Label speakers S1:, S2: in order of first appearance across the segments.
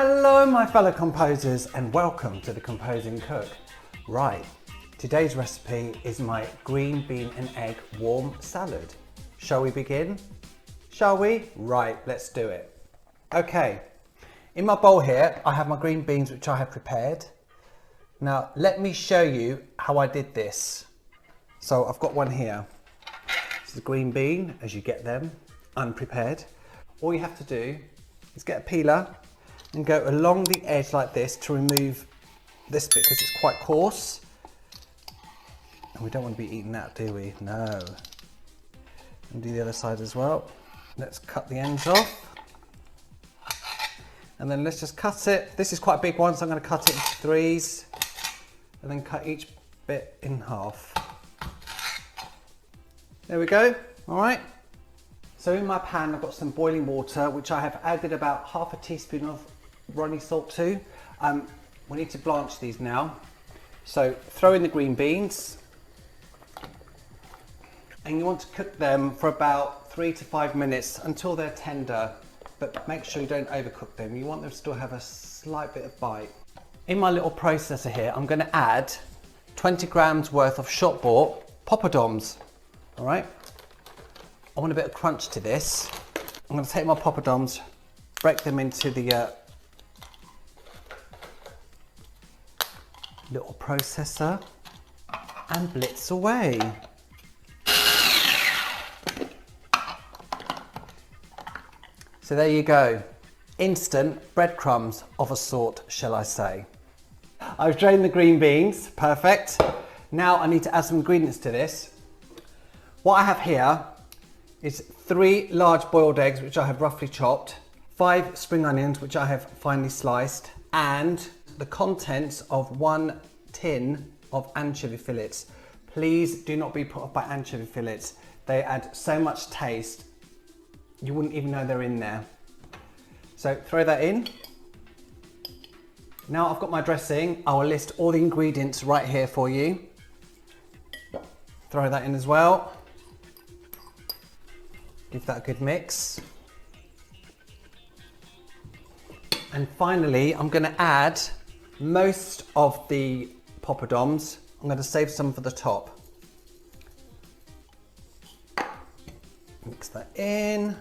S1: Hello my fellow composers and welcome to the Composing Cook. Right, today's recipe is my green bean and egg warm salad. Shall we begin? Shall we? Right, let's do it. Okay, in my bowl here I have my green beans which I have prepared. Now let me show you how I did this. So I've got one here. This is a green bean as you get them, unprepared. All you have to do is get a peeler and go along the edge like this to remove this bit because it's quite coarse. And we don't want to be eating that, do we? No. And do the other side as well. Let's cut the ends off. And then let's just cut it. This is quite a big one, so I'm going to cut it into threes and then cut each bit in half. There we go. All right. So in my pan, I've got some boiling water, which I have added about half a teaspoon of runny salt to. We need to blanch these now. So throw in the green beans. And you want to cook them for about 3 to 5 minutes until they're tender, but make sure you don't overcook them. You want them to still have a slight bit of bite. In my little processor here, I'm going to add 20 grams worth of shop bought poppadoms. All right. I want a bit of crunch to this. I'm going to take my poppadoms, break them into the little processor and blitz away. So there you go. Instant breadcrumbs of a sort, shall I say. I've drained the green beans, perfect. Now I need to add some ingredients to this. What I have here is 3 large boiled eggs, which I have roughly chopped, 5 spring onions, which I have finely sliced, and the contents of 1 tin of anchovy fillets. Please do not be put off by anchovy fillets. They add so much taste, you wouldn't even know they're in there. So throw that in. Now I've got my dressing. I will list all the ingredients right here for you. Throw that in as well. Give that a good mix. And finally, I'm going to add most of the poppadoms. I'm going to save some for the top. Mix that in.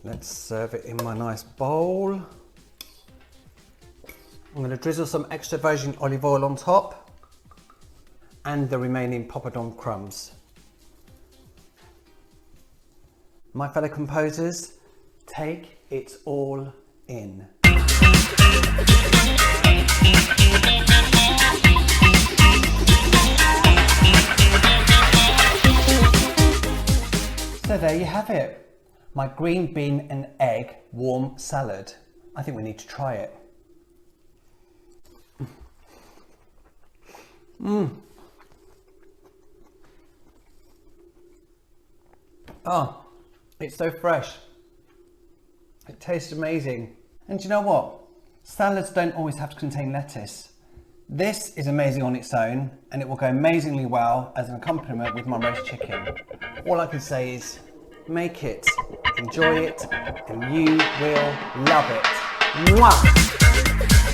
S1: Let's serve it in my nice bowl. I'm going to drizzle some extra virgin olive oil on top and the remaining poppadom crumbs. My fellow composers, take it all in. So there you have it, my green bean and egg warm salad. I think we need to try it. Oh, it's so fresh. It tastes amazing. And you know what? Salads don't always have to contain lettuce. This is amazing on its own, and it will go amazingly well as an accompaniment with my roast chicken. All I can say is, make it, enjoy it, and you will love it. Mwah!